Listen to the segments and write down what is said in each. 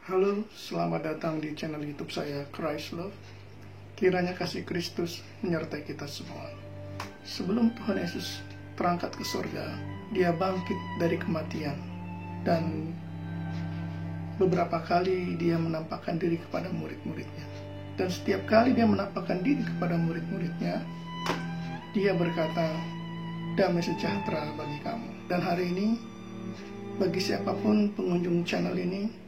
Halo, selamat datang di channel YouTube saya, Christ Love. Kiranya kasih Kristus menyertai kita semua. Sebelum Tuhan Yesus terangkat ke surga, Dia bangkit dari kematian. Dan beberapa kali Dia menampakkan diri kepada murid-muridnya. Dan setiap kali Dia menampakkan diri kepada murid-muridnya, Dia berkata, damai sejahtera bagi kamu. Dan hari ini, bagi siapapun pengunjung channel ini,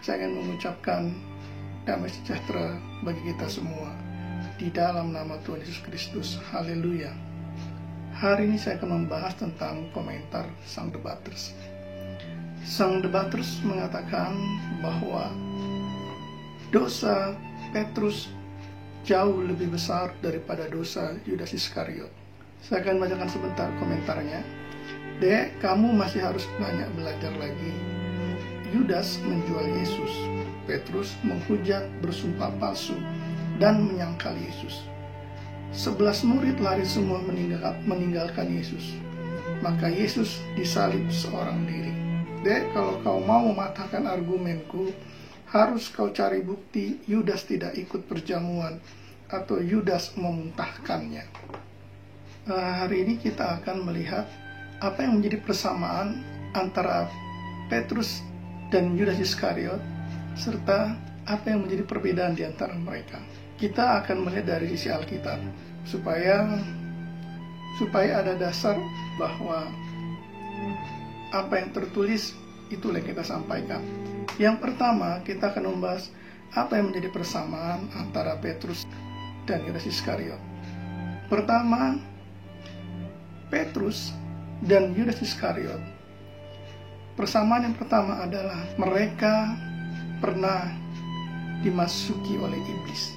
saya ingin mengucapkan damai sejahtera bagi kita semua di dalam nama Tuhan Yesus Kristus. Haleluya. Hari ini saya akan membahas tentang komentar sang debaters. Sang debaters mengatakan bahwa dosa Petrus jauh lebih besar daripada dosa Yudas Iskariot. Saya akan bacakan sebentar komentarnya. Dek, kamu masih harus banyak belajar lagi. Yudas menjual Yesus, Petrus menghujat, bersumpah palsu, dan menyangkal Yesus. 11 murid lari semua meninggalkan Yesus. Maka Yesus disalib seorang diri. Dek, kalau kau mau mematahkan argumenku, harus kau cari bukti Yudas tidak ikut perjamuan atau Yudas memuntahkannya. Hari ini kita akan melihat apa yang menjadi persamaan antara Petrus dan Yudas Iskariot, serta apa yang menjadi perbedaan di antara mereka. Kita akan melihat dari sisi Alkitab, supaya ada dasar bahwa apa yang tertulis itulah yang kita sampaikan. Yang pertama, kita akan membahas apa yang menjadi persamaan antara Petrus dan Yudas Iskariot. Pertama, Petrus dan Yudas Iskariot. Persamaan yang pertama adalah mereka pernah dimasuki oleh iblis.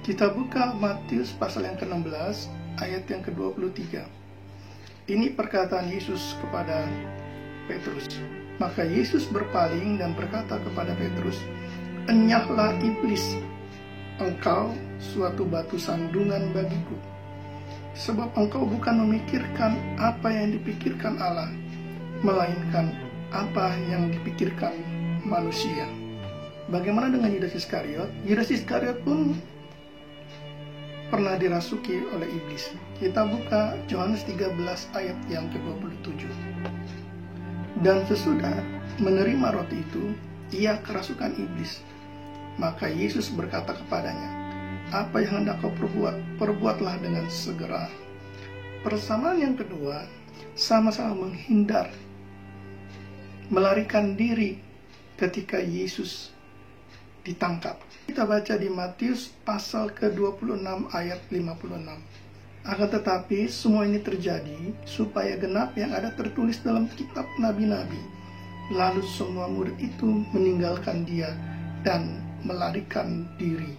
Kita buka Matius pasal yang ke-16 ayat yang ke-23. Ini perkataan Yesus kepada Petrus. Maka Yesus berpaling dan berkata kepada Petrus, "Enyahlah iblis, engkau suatu batu sandungan bagiku. Sebab engkau bukan memikirkan apa yang dipikirkan Allah, melainkan apa yang dipikirkan manusia." Bagaimana dengan Yudas Iskariot? Yudas Iskariot pun pernah dirasuki oleh iblis. Kita buka Yohanes 13 ayat yang ke-27. Dan sesudah menerima roti itu, ia kerasukan iblis. Maka Yesus berkata kepadanya, "Apa yang hendak kau perbuat, perbuatlah dengan segera." Persamaan yang kedua, sama-sama menghindar, melarikan diri ketika Yesus ditangkap. Kita baca di Matius pasal ke-26 ayat 56. Akan tetapi semua ini terjadi supaya genap yang ada tertulis dalam kitab nabi-nabi. Lalu semua murid itu meninggalkan dia dan melarikan diri.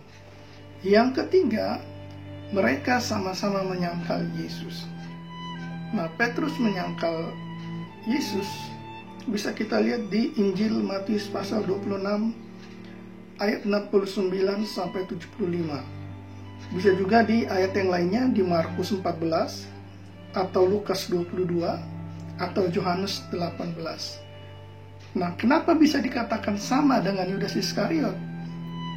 Yang ketiga, mereka sama-sama menyangkal Yesus. Nah, Petrus menyangkal Yesus bisa kita lihat di Injil Matius pasal 26 ayat 69 sampai 75. Bisa juga di ayat yang lainnya di Markus 14 atau Lukas 22 atau Yohanes 18. Nah, kenapa bisa dikatakan sama dengan Yudas Iskariot?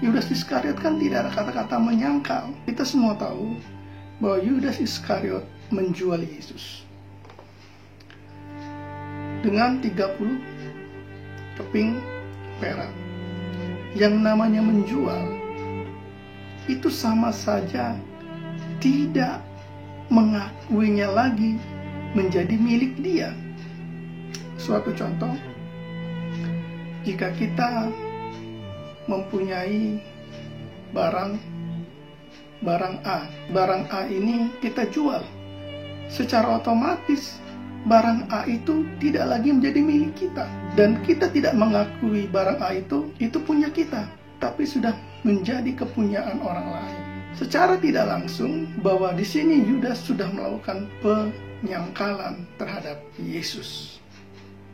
Yudas Iskariot kan tidak ada kata-kata menyangkal. Kita semua tahu bahwa Yudas Iskariot menjual Yesus dengan 30 keping perak. Yang namanya menjual itu sama saja tidak mengakuinya lagi menjadi milik dia. Suatu contoh, jika kita mempunyai barang A ini kita jual, secara otomatis barang A itu tidak lagi menjadi milik kita, dan kita tidak mengakui barang A itu punya kita, tapi sudah menjadi kepunyaan orang lain. Secara tidak langsung, bahwa di sini Yudas sudah melakukan penyangkalan terhadap Yesus.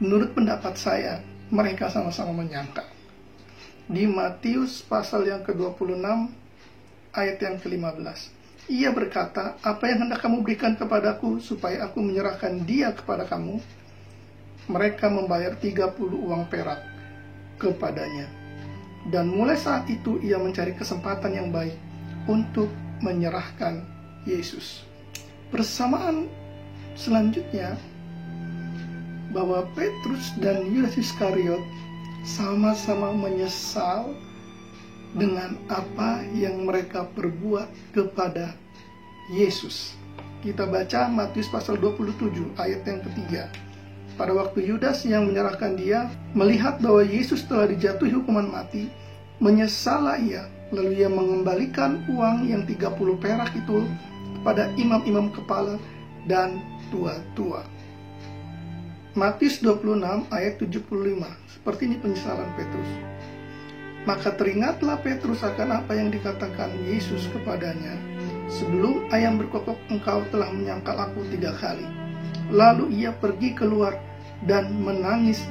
Menurut pendapat saya, mereka sama-sama menyangkal. Di Matius pasal yang ke-26 ayat yang ke-15. Ia berkata, "Apa yang hendak kamu berikan kepadaku supaya aku menyerahkan dia kepada kamu?" Mereka membayar 30 uang perak kepadanya. Dan mulai saat itu ia mencari kesempatan yang baik untuk menyerahkan Yesus. Persamaan selanjutnya, bahwa Petrus dan Yudas Iskariot sama-sama menyesal dengan apa yang mereka perbuat kepada Yesus. Kita baca Matius pasal 27 ayat yang ketiga. Pada waktu Yudas yang menyerahkan dia melihat bahwa Yesus telah dijatuhi hukuman mati, menyesallah ia, lalu ia mengembalikan uang yang 30 perak itu kepada imam-imam kepala dan tua-tua. Matius 26 ayat 75. Seperti ini penyesalan Petrus. Maka teringatlah Petrus akan apa yang dikatakan Yesus kepadanya, sebelum ayam berkokok engkau telah menyangkal aku 3 kali. Lalu ia pergi keluar dan menangis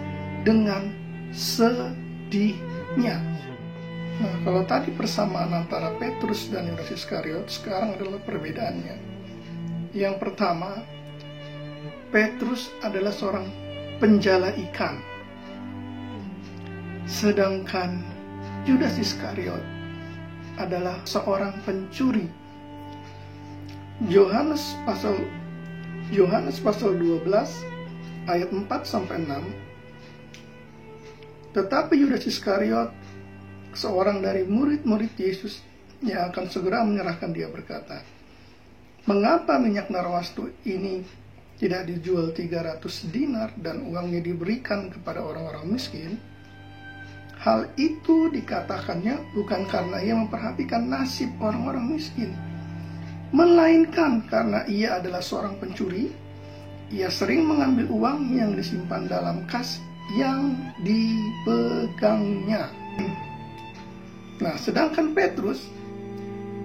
dengan sedihnya. Nah, kalau tadi persamaan antara Petrus dan Yudas Iskariot, sekarang adalah perbedaannya. Yang pertama, Petrus adalah seorang penjala ikan, sedangkan Yudas Iskariot adalah seorang pencuri. Yohanes pasal 12 ayat 4 sampai 6. Tetapi Yudas Iskariot, seorang dari murid-murid Yesus yang akan segera menyerahkan dia, berkata, "Mengapa minyak narwastu ini tidak dijual 300 dinar dan uangnya diberikan kepada orang-orang miskin?" Hal itu dikatakannya bukan karena ia memperhatikan nasib orang-orang miskin, melainkan karena ia adalah seorang pencuri. Ia sering mengambil uang yang disimpan dalam kas yang dipegangnya. Nah, sedangkan Petrus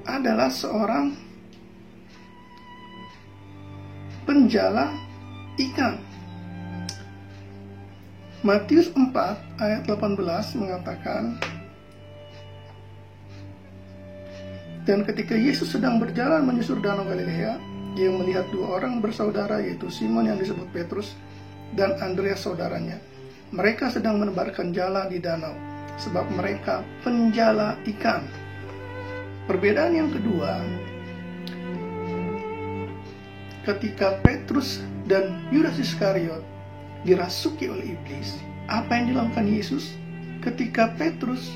adalah seorang penjala ikan. Matius 4 ayat 18 mengatakan, "Dan ketika Yesus sedang berjalan menyusur danau Galilea, dia melihat 2 orang bersaudara, yaitu Simon yang disebut Petrus dan Andreas saudaranya. Mereka sedang menebarkan jala di danau, sebab mereka penjala ikan." Perbedaan yang kedua, ketika Petrus dan Yudas Iskariot dirasuki oleh iblis, apa yang dilakukan Yesus ketika Petrus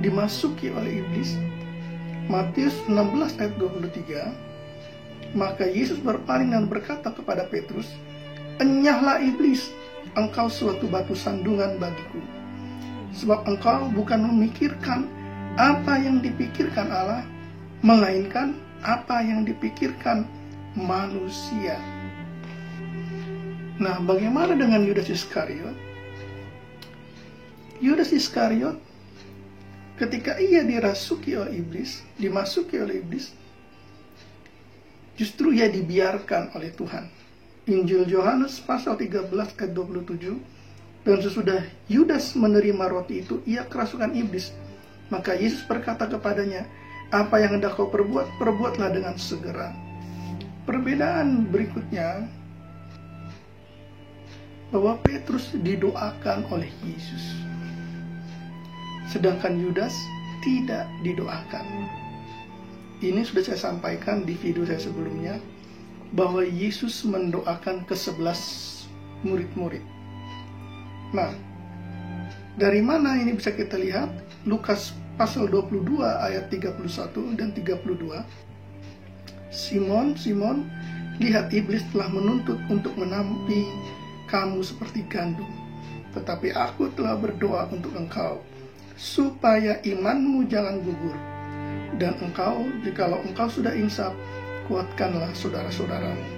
dimasuki oleh iblis? Matius 16 ayat 23. Maka Yesus berpaling dan berkata kepada Petrus, "Enyahlah iblis, engkau suatu batu sandungan bagiku. Sebab engkau bukan memikirkan apa yang dipikirkan Allah, melainkan apa yang dipikirkan manusia." Nah, bagaimana dengan Yudas Iskariot? Yudas Iskariot, ketika ia dimasuki oleh iblis, justru ia dibiarkan oleh Tuhan. Injil Yohanes pasal 13 ayat 27. "Dan sesudah Yudas menerima roti itu, ia kerasukan iblis. Maka Yesus berkata kepadanya, 'Apa yang hendak kau perbuat, perbuatlah dengan segera.'" Perbedaan berikutnya, bahwa Petrus didoakan oleh Yesus, sedangkan Yudas tidak didoakan. Ini sudah saya sampaikan di video saya sebelumnya, bahwa Yesus mendoakan ke-11 murid-murid. Nah, dari mana ini bisa kita lihat? Lukas pasal 22 ayat 31 dan 32. "Simon, Simon, lihat iblis telah menuntut untuk menampi kamu seperti gandum. Tetapi aku telah berdoa untuk engkau, supaya imanmu jangan gugur. Dan engkau, jikalau engkau sudah insaf, kuatkanlah saudara-saudaramu."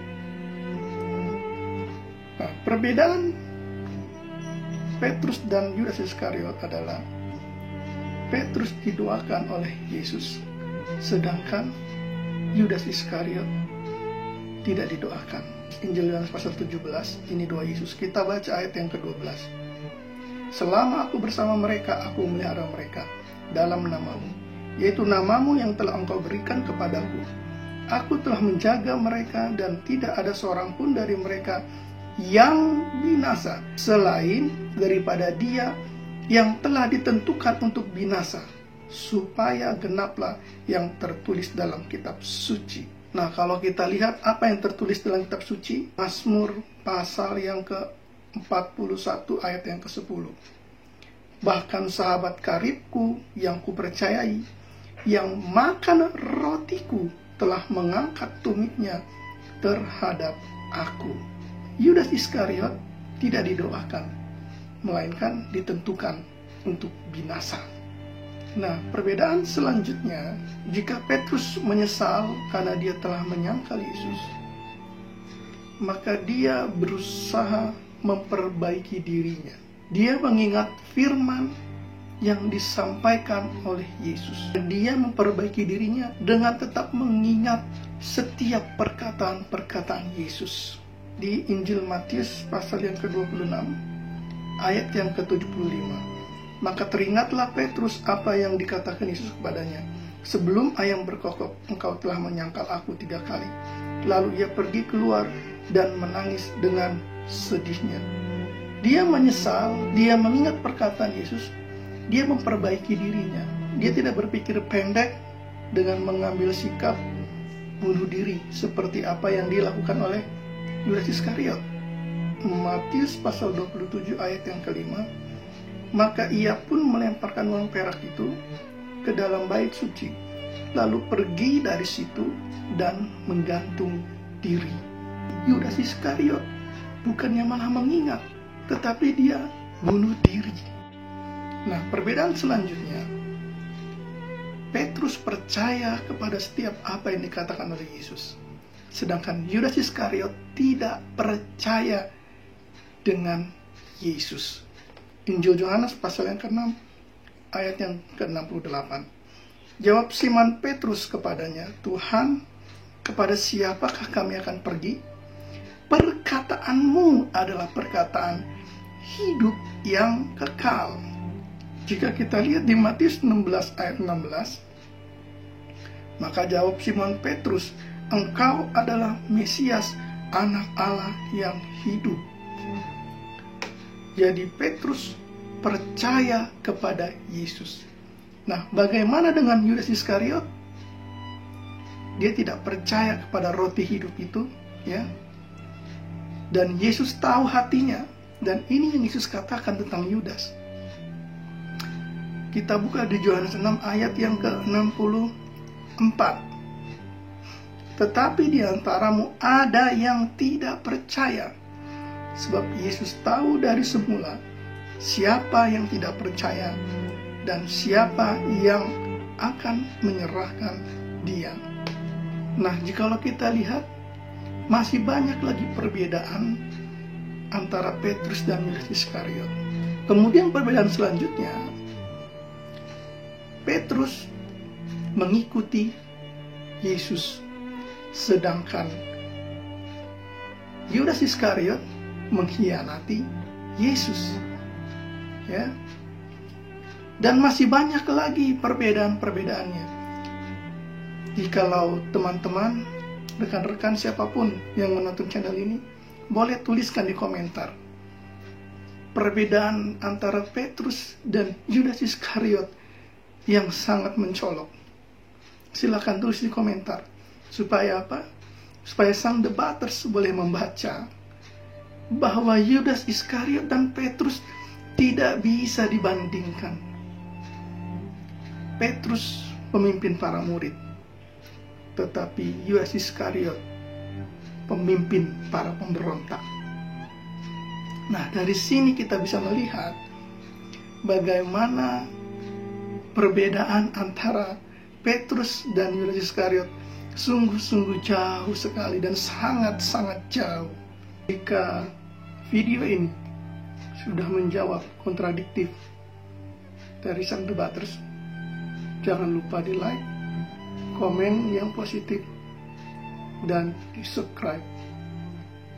Nah, perbedaan Petrus dan Yudas Iskariot adalah Petrus didoakan oleh Yesus, sedangkan Yudas Iskariot tidak didoakan. Injil Yohanes pasal 17, ini doa Yesus. Kita baca ayat yang ke-12. "Selama aku bersama mereka, aku melihara mereka dalam namamu, yaitu namamu yang telah engkau berikan kepadaku. Aku telah menjaga mereka dan tidak ada seorang pun dari mereka yang binasa, selain daripada dia yang telah ditentukan untuk binasa, supaya genaplah yang tertulis dalam kitab suci. Nah, kalau kita lihat apa yang tertulis dalam kitab suci, Mazmur pasal yang ke-41 ayat yang ke-10. Bahkan sahabat karibku yang kupercayai, yang makan rotiku, telah mengangkat tumitnya terhadap aku. Yudas Iskariot tidak didoakan, melainkan ditentukan untuk binasa. Nah, perbedaan selanjutnya, jika Petrus menyesal karena dia telah menyangkal Yesus, maka dia berusaha memperbaiki dirinya. Dia mengingat firman yang disampaikan oleh Yesus. Dia memperbaiki dirinya dengan tetap mengingat setiap perkataan-perkataan Yesus. Di Injil Matius pasal yang ke-26 ayat yang ke-75. Maka teringatlah Petrus apa yang dikatakan Yesus kepadanya. Sebelum ayam berkokok, engkau telah menyangkal aku 3 kali. Lalu ia pergi keluar dan menangis dengan sedihnya. Dia menyesal, dia mengingat perkataan Yesus, dia memperbaiki dirinya. Dia tidak berpikir pendek dengan mengambil sikap bunuh diri seperti apa yang dilakukan oleh Yudas Iskariot. Matius pasal 27 ayat yang ke-5. Maka ia pun melemparkan uang perak itu ke dalam bait suci, lalu pergi dari situ dan menggantung diri. Yudas Iskariot bukannya malah mengingat, tetapi dia bunuh diri. Nah, perbedaan selanjutnya, Petrus percaya kepada setiap apa yang dikatakan oleh Yesus, sedangkan Yudas Iskariot tidak percaya dengan Yesus. Injil Yohanes pasal yang ke-6 ayat yang ke-68. Jawab Simon Petrus kepadanya, Tuhan, kepada siapakah kami akan pergi? Perkataanmu adalah perkataan hidup yang kekal. Jika kita lihat di Matius 16 ayat 16, maka jawab Simon Petrus, engkau adalah Mesias, anak Allah yang hidup. Jadi Petrus percaya kepada Yesus. Nah, bagaimana dengan Yudas Iskariot? Dia tidak percaya kepada roti hidup itu, ya. Dan Yesus tahu hatinya, dan ini yang Yesus katakan tentang Yudas. Kita buka di Yohanes 6 ayat yang ke-64. Tetapi di antaramu ada yang tidak percaya, sebab Yesus tahu dari semula siapa yang tidak percaya dan siapa yang akan menyerahkan dia. Nah, jikalau kita lihat, masih banyak lagi perbedaan antara Petrus dan Yudas Iskariot. Kemudian perbedaan selanjutnya, Petrus mengikuti Yesus, sedangkan Yudas Iskariot mengkhianati Yesus. Ya. Dan masih banyak lagi perbedaan-perbedaannya. Jikalau teman-teman, rekan-rekan siapapun yang menonton channel ini, boleh tuliskan di komentar perbedaan antara Petrus dan Yudas Iskariot yang sangat mencolok. Silakan tulis di komentar. Supaya apa? Supaya sang debaters boleh membaca bahwa Yudas Iskariot dan Petrus tidak bisa dibandingkan. Petrus pemimpin para murid, tetapi Yudas Iskariot pemimpin para pemberontak. Nah, dari sini kita bisa melihat bagaimana perbedaan antara Petrus dan Yudas Iskariot sungguh-sungguh jauh sekali dan sangat-sangat jauh. Jika video ini sudah menjawab kontradiktif dari sang debaters, jangan lupa di like, komen yang positif, dan di subscribe.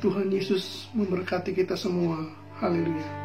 Tuhan Yesus memberkati kita semua. Haleluya.